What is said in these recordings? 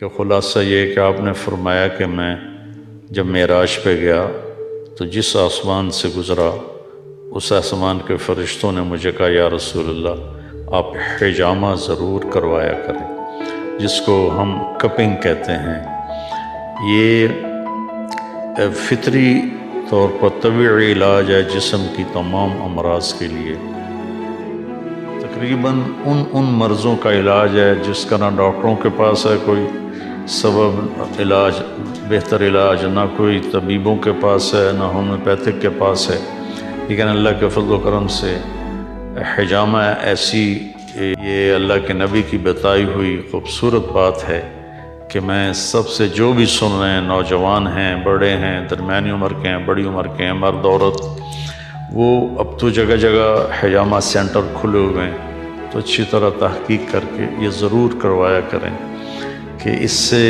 कि ख़ुलासा ये कि आपने फरमाया कि मैं जब मेराज पे गया तो जिस आसमान से गुज़रा उस आसमान के फ़रिश्तों ने मुझे कहा, या रसूलल्लाह आप हिजामा ज़रूर करवाया करें, जिसको हम कपिंग कहते हैं। ये फितरी तौर पर तबीई इलाज है जिस्म की तमाम अमराज के लिए। तकरीबन उन मर्ज़ों का इलाज है जिसका ना डॉक्टरों के पास है कोई सबब इलाज, बेहतर इलाज, ना कोई तबीबों के पास है, ना होम्योपैथिक के पास है। लेकिन अल्लाह के फज़ल करम से हिजामा ऐसी, ये अल्लाह के नबी की बताई हुई ख़ूबसूरत बात है कि मैं सबसे जो भी सुन रहे हैं, नौजवान हैं, बड़े हैं, दरमियानी उम्र के हैं, बड़ी उम्र के हैं, मर्द औरत, वो अब तो जगह जगह हिजामा सेंटर खुले हुए हैं, तो अच्छी तरह तहकीक करके ये ज़रूर करवाया करें कि इससे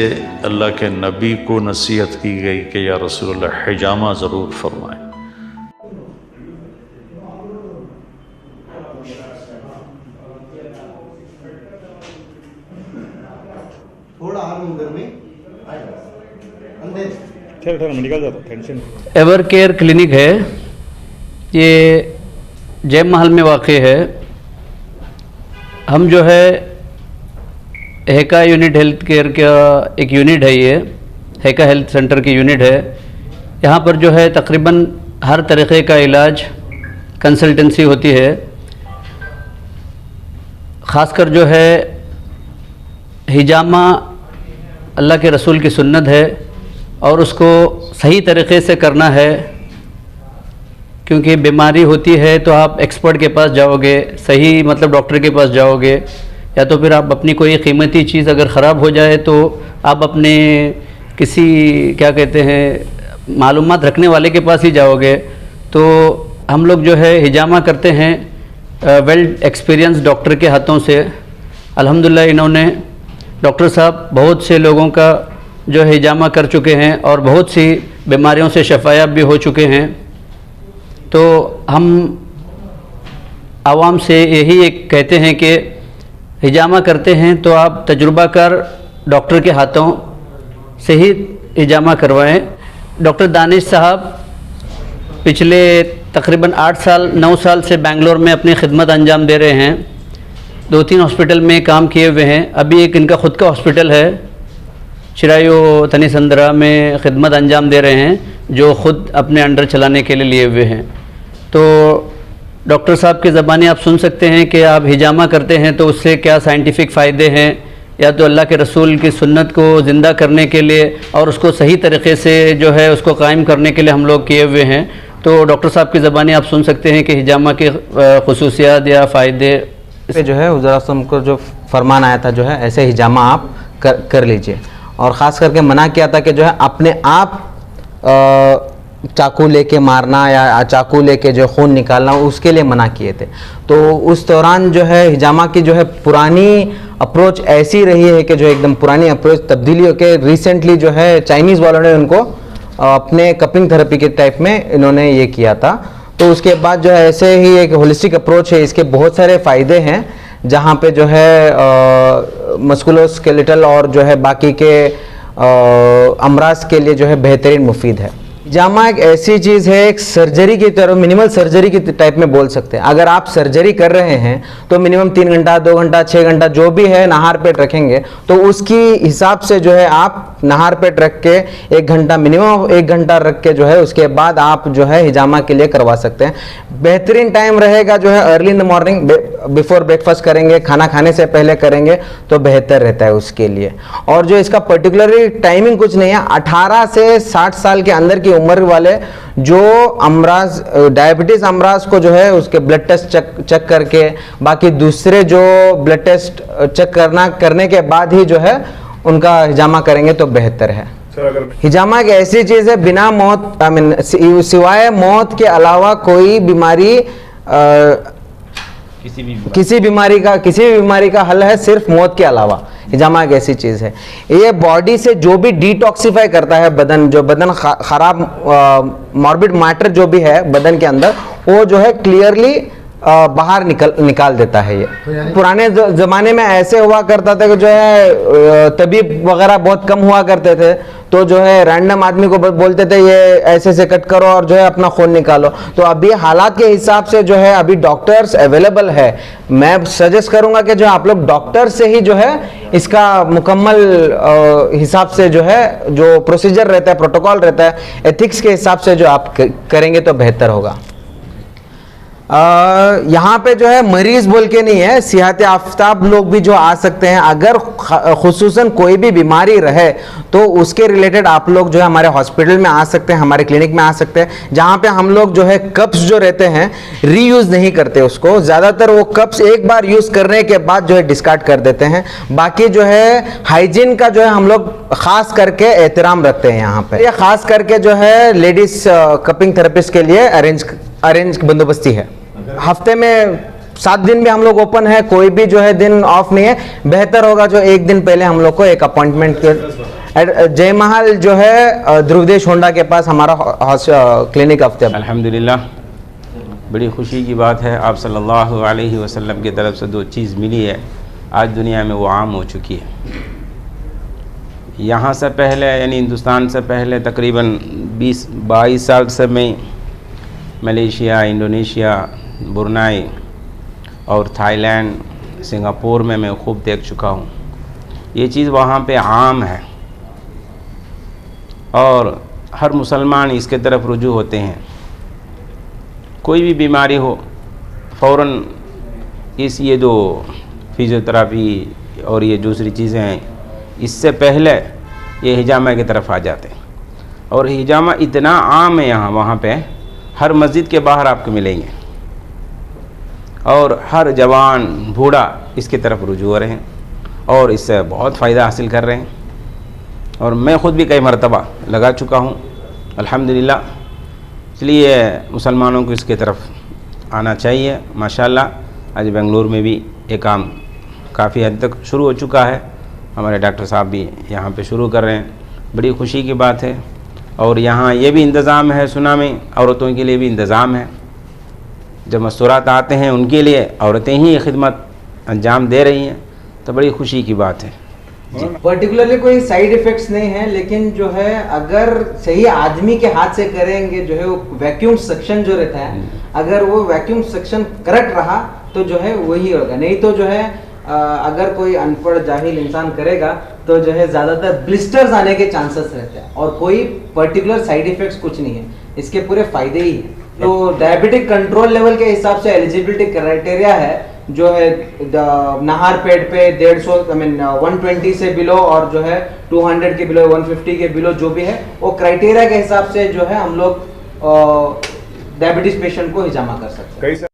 अल्लाह के नबी को नसीहत की गई कि या रसूलल्लाह हिजामा ज़रूर फरमाएं। निकल जाता टेंशन। एवर केयर क्लिनिक है, ये जैम महल में वाक़ई है। हम जो है हेका यूनिट हेल्थ केयर का एक यूनिट है, ये हेका हेल्थ सेंटर की यूनिट है। यहाँ पर जो है तकरीबन हर तरीक़े का इलाज, कंसल्टेंसी होती है। ख़ासकर जो है हिजामा अल्लाह के रसूल की सुन्नत है और उसको सही तरीक़े से करना है, क्योंकि बीमारी होती है तो आप एक्सपर्ट के पास जाओगे, सही मतलब डॉक्टर के पास जाओगे, या तो फिर आप अपनी कोई कीमती चीज़ अगर ख़राब हो जाए तो आप अपने किसी क्या कहते हैं मालूमात रखने वाले के पास ही जाओगे। तो हम लोग जो है हिजामा करते हैं वेल एक्सपीरियंस डॉक्टर के हाथों से। अल्हम्दुलिल्लाह इन्होंने डॉक्टर साहब बहुत से लोगों का जो है हिजामा कर चुके हैं और बहुत सी बीमारियों से शफायाब भी हो चुके हैं। तो हम आवाम से यही एक कहते हैं कि हिजामा करते हैं तो आप तजुर्बाकार डॉक्टर के हाथों से ही हिजामा करवाएं। डॉक्टर दानिश साहब पिछले तकरीबन 9 साल से बेंगलोर में अपनी खिदमत अंजाम दे रहे हैं। 2-3 हॉस्पिटल में काम किए हुए हैं। अभी एक इनका ख़ुद का हॉस्पिटल है, चिरायू तनीसंद्रा में खिदमत अंजाम दे रहे हैं, जो ख़ुद अपने अंडर चलाने के लिए हुए हैं। तो डॉक्टर साहब की ज़बानी आप सुन सकते हैं कि आप हिजामा करते हैं तो उससे क्या साइंटिफ़िक फ़ायदे हैं, या तो अल्लाह के रसूल की सुन्नत को ज़िंदा करने के लिए और उसको सही तरीक़े से जो है उसको कायम करने के लिए हम लोग किए हुए हैं। तो डॉक्टर साहब की ज़बानी आप सुन सकते हैं कि हिजामा के ख़ुसूसियात या फ़ायदे पे जो है हुज़ूर अक़रम को जो फरमान आया था जो है ऐसे हिजामा आप कर लीजिए। और ख़ास करके मना किया था कि जो है अपने आप चाकू लेके मारना या चाकू लेके जो खून निकालना, उसके लिए मना किए थे। तो उस दौरान जो है हिजामा की जो है पुरानी अप्रोच ऐसी रही है कि जो एकदम पुरानी अप्रोच तब्दीली होकर रिसेंटली जो है चाइनीज़ वालों ने उनको अपने कपिंग थेरेपी के टाइप में इन्होंने ये किया था। तो उसके बाद जो है ऐसे ही एक होलिस्टिक अप्रोच है, इसके बहुत सारे फ़ायदे हैं, जहाँ पे जो है मस्कुलोस्केलेटल और जो है बाकी के अमराज के लिए जो है बेहतरीन मुफीद है। हिजामा एक ऐसी चीज़ है, एक सर्जरी की तरह, मिनिमल सर्जरी की टाइप में बोल सकते हैं। अगर आप सर्जरी कर रहे हैं तो मिनिमम 3 घंटा, 2 घंटा, 6 घंटा जो भी है नहार पेट रखेंगे, तो उसकी हिसाब से जो है आप नहार पेट रख के 1 घंटा, मिनिमम 1 घंटा रख के जो है उसके बाद आप जो है हिजामा के लिए करवा सकते हैं। बेहतरीन टाइम रहेगा जो है early in the morning, before breakfast करेंगे, खाना खाने से पहले करेंगे तो बेहतर रहता है उसके लिए। और जो इसका पर्टिकुलरली टाइमिंग कुछ नहीं है, 18 से 60 साल के अंदर की उम्र वाले जो अमराज, डायबिटीज अमराज को जो है उसके ब्लड टेस्ट चेक करके, बाकी दूसरे जो ब्लड टेस्ट चेक करने के बाद ही जो है उनका हिजामा करेंगे तो बेहतर है। हिजामा एक ऐसी चीज है, बिना मौत सिवाय मौत के अलावा कोई बीमारी किसी भी बीमारी का हल है सिर्फ मौत के अलावा। हिजामा एक ऐसी चीज़ है, ये बॉडी से जो भी डिटॉक्सिफाई करता है बदन, जो बदन खराब मॉर्बिड मैटर जो भी है बदन के अंदर, वो जो है क्लियरली बाहर निकाल देता है ये। पुराने ज़माने में ऐसे हुआ करता था कि जो है तबीब वगैरह बहुत कम हुआ करते थे, तो जो है रैंडम आदमी को बोलते थे ये ऐसे से कट करो और जो है अपना खून निकालो। तो अभी हालात के हिसाब से जो है अभी डॉक्टर्स अवेलेबल है। मैं सजेस्ट करूंगा कि जो आप लोग डॉक्टर से ही जो है इसका मुकम्मल हिसाब से जो है जो प्रोसीजर रहता है, प्रोटोकॉल रहता है, एथिक्स के हिसाब से जो आप करेंगे तो बेहतर होगा। यहाँ पे जो है मरीज बोल के नहीं है, सियाहत आफ्ताब लोग भी जो आ सकते हैं। अगर खुसूसन कोई भी बीमारी रहे तो उसके रिलेटेड आप लोग जो है हमारे हॉस्पिटल में आ सकते हैं, हमारे क्लिनिक में आ सकते हैं, जहाँ पे हम लोग जो है कप्स जो रहते हैं रीयूज़ नहीं करते उसको। ज़्यादातर वो कप्स एक बार यूज़ करने के बाद जो है डिस्कार्ड कर देते हैं। बाकी जो है हाइजीन का जो है हम लोग ख़ास करके एहतराम रखते हैं यहाँ पे। ये ख़ास करके जो है लेडीज़ कपिंग थेरेपिस्ट के लिए अरेंज बंदोबस्ती है। हफ्ते में 7 दिन भी हम लोग ओपन है, कोई भी जो है दिन ऑफ नहीं है। बेहतर होगा जो एक दिन पहले हम लोग को एक अपॉइंटमेंट जय महल जो है ध्रुवदेश होंडा के पास हमारा क्लिनिक हफ्ते। अल्हम्दुलिल्लाह, बड़ी खुशी की बात है, आप सल्लल्लाहु अलैहि वसल्लम की तरफ से 2 चीज़ मिली है, आज दुनिया में वो आम हो चुकी है। यहाँ से पहले यानी हिंदुस्तान से पहले तकरीबन 20-22 साल से मैं मलेशिया, इंडोनेशिया, ब्रुनेई और थाईलैंड, सिंगापुर में मैं खूब देख चुका हूँ। ये चीज़ वहाँ पे आम है और हर मुसलमान इसके तरफ रुजू होते हैं। कोई भी बीमारी हो फ़ौरन ये जो फिज़ियोथेरेपी और ये दूसरी चीज़ें हैं, इससे पहले ये हिजामा की तरफ आ जाते हैं। और हिजामा इतना आम है यहाँ, वहाँ पे हर मस्जिद के बाहर आपको मिलेंगे और हर जवान बूढ़ा इसकी तरफ रुजू हो रहे हैं और इससे बहुत फ़ायदा हासिल कर रहे हैं। और मैं ख़ुद भी कई मरतबा लगा चुका हूँ अल्हम्दुलिल्लाह। इसलिए मुसलमानों को इसके तरफ आना चाहिए। माशाल्लाह आज बेंगलुरु में भी ये काम काफ़ी हद तक शुरू हो चुका है, हमारे डॉक्टर साहब भी यहाँ पे शुरू कर रहे हैं, बड़ी खुशी की बात है। और यहाँ ये भी इंतज़ाम है, सुना में औरतों के लिए भी इंतज़ाम है। जब मस्तूरात आते हैं उनके लिए औरतें ही खिदमत अंजाम दे रही हैं, तो बड़ी खुशी की बात है। पर्टिकुलरली कोई साइड इफेक्ट्स नहीं है, लेकिन जो है अगर सही आदमी के हाथ से करेंगे जो है वो वैक्यूम सक्शन जो रहता है, अगर वो वैक्यूम सक्शन करेक्ट रहा तो जो है वही होगा। नहीं तो जो है अगर कोई अनपढ़ जाहिल इंसान करेगा तो जो है ज़्यादातर ब्लिस्टर्स आने के चांसेस रहते हैं और कोई पर्टिकुलर साइड इफेक्ट्स कुछ नहीं है, इसके पूरे फ़ायदे ही हैं। तो डायबिटिक कंट्रोल लेवल के हिसाब से एलिजिबिलिटी क्राइटेरिया है जो है नाहर पेट पे 120 से बिलो और जो है 200 के बिलो, 150 के बिलो जो भी है वो क्राइटेरिया के हिसाब से जो है हम लोग डायबिटीज पेशेंट को हिजामा कर सकते हैं।